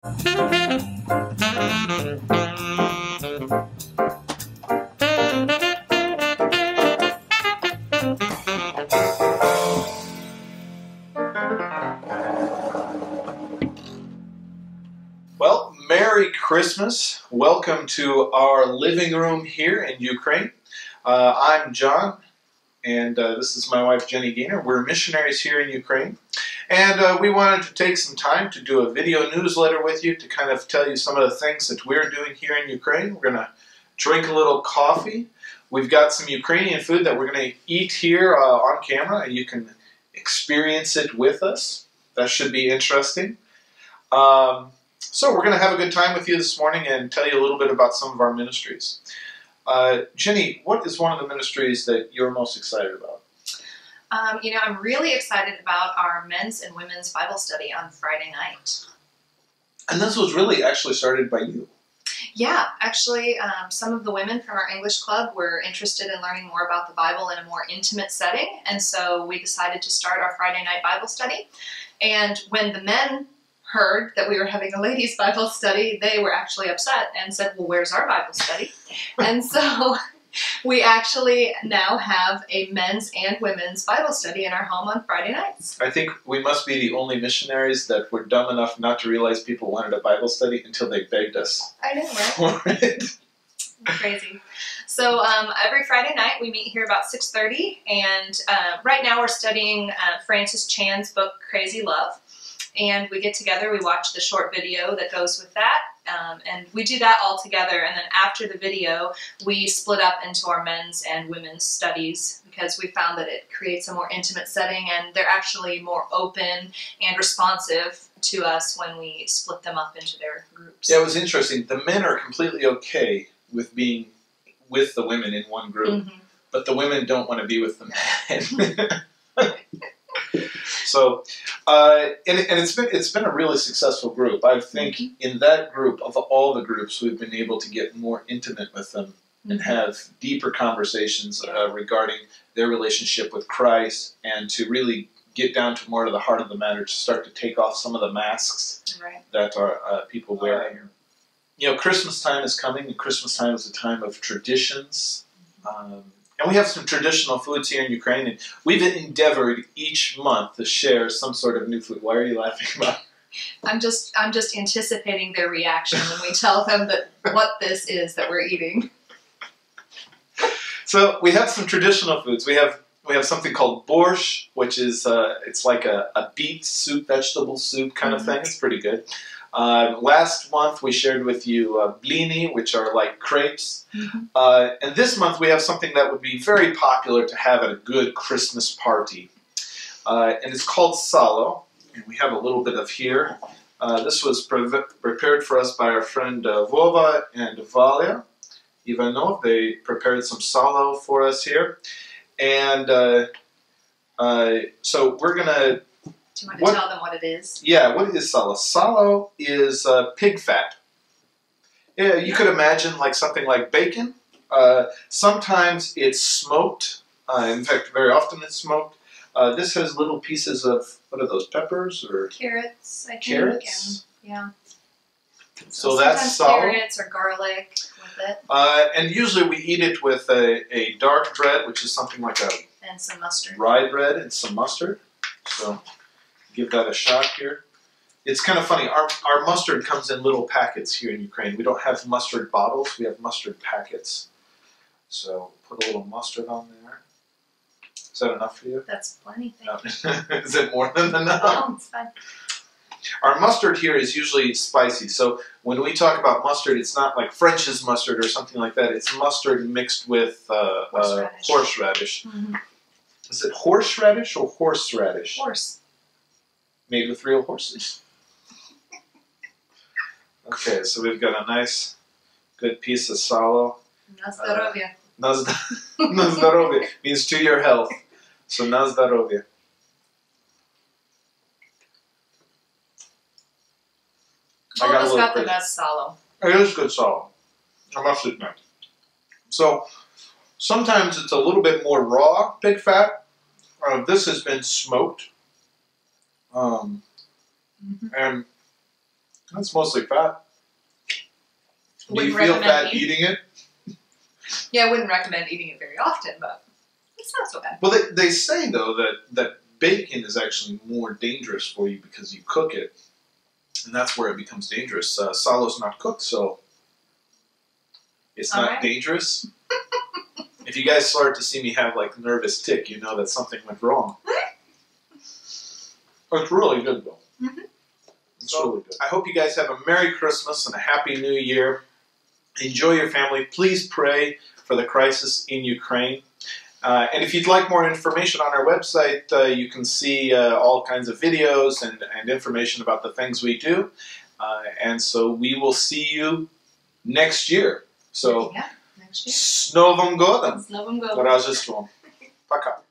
Well, Merry Christmas. Welcome to our living room here in Ukraine. I'm John, and this is my wife, Jenny Gainer. We're missionaries here in Ukraine. And we wanted to take some time to do a video newsletter with you to kind of tell you some of the things that we're doing here in Ukraine. We're going to drink a little coffee. We've got some Ukrainian food that we're going to eat here on camera, and you can experience it with us. That should be interesting. So we're going to have a good time with you this morning and tell you a little bit about some of our ministries. Jenny, what is one of the ministries that you're most excited about? I'm really excited about our men's and women's Bible study on Friday night. And this was really actually started by you. Yeah, actually, some of the women from our English club were interested in learning more about the Bible in a more intimate setting, and so we decided to start our Friday night Bible study. And when the men heard that we were having a ladies' Bible study, they were actually upset and said, well, where's our Bible study? And so we actually now have a men's and women's Bible study in our home on Friday nights. I think we must be the only missionaries that were dumb enough not to realize people wanted a Bible study until they begged us. I know, right? For it. Crazy. So every Friday night we meet here about 6:30, and right now we're studying Francis Chan's book, Crazy Love. And we get together, we watch the short video that goes with that, and we do that all together. And then after the video, we split up into our men's and women's studies because we found that it creates a more intimate setting, and they're actually more open and responsive to us when we split them up into their groups. Yeah, it was interesting. The men are completely okay with being with the women in one group, but the women don't want to be with the men. So, and it's been a really successful group. I think in that group, of all the groups, we've been able to get more intimate with them and have deeper conversations regarding their relationship with Christ, and to really get down to more to the heart of the matter, to start to take off some of the masks that our people wear. You know, Christmas time is coming, and Christmas time is a time of traditions. And we have some traditional foods here in Ukraine, and we've endeavored each month to share some sort of new food. Why are you laughing about? I'm just anticipating their reaction when we tell them that what this is that we're eating. So we have some traditional foods. We have something called borscht, which is it's like a beet soup, vegetable soup kind of thing. It's pretty good. Last month we shared with you blini, which are like crepes. And this month we have something that would be very popular to have at a good Christmas party. And it's called salo. And we have a little bit of here. This was prepared for us by our friend Vova and Valia Ivanov. They prepared some salo for us here. And so we're going to... Do you want to tell them what it is? Yeah, what is salo? Salo is pig fat. Yeah, you could imagine like something like bacon. Sometimes it's smoked. In fact, very often it's smoked. This has little pieces of, what are those, peppers or carrots? I think. Carrots. And, yeah. So that's salo. Carrots or garlic with it. And usually we eat it with a dark bread, which is something like and some mustard. Rye bread and some mustard. So give that a shot here. It's kind of funny. Our mustard comes in little packets here in Ukraine. We don't have mustard bottles. We have mustard packets. So put a little mustard on there. Is that enough for you? That's plenty, thank you. Is it more than enough? No, it's fine. Our mustard here is usually spicy. So when we talk about mustard, it's not like French's mustard or something like that. It's mustard mixed with horseradish. Is it horseradish or horseradish? Horse. Made with real horses. Okay, so we've got a nice, good piece of salo. Na zdrowie. Na zdrowie means to your health. So na zdrowie. Almost got the best salo. It is good salo, I must admit. So sometimes it's a little bit more raw pig fat. This has been smoked. And That's mostly fat. Do you Wouldn't feel recommend fat eating it? Yeah, I wouldn't recommend eating it very often, but it's not so bad. Well, they say, though, that bacon is actually more dangerous for you because you cook it. And that's where it becomes dangerous. Salo's not cooked, so it's not dangerous. If you guys start to see me have like nervous tick, you know that something went wrong. It's really good, though. It's really good. I hope you guys have a Merry Christmas and a Happy New Year. Enjoy your family. Please pray for the crisis in Ukraine. And if you'd like more information on our website, you can see all kinds of videos and information about the things we do. And so we will see you next year. So, next year. Z Nowym Godem. Z Nowym Godem. Na razie, Poka.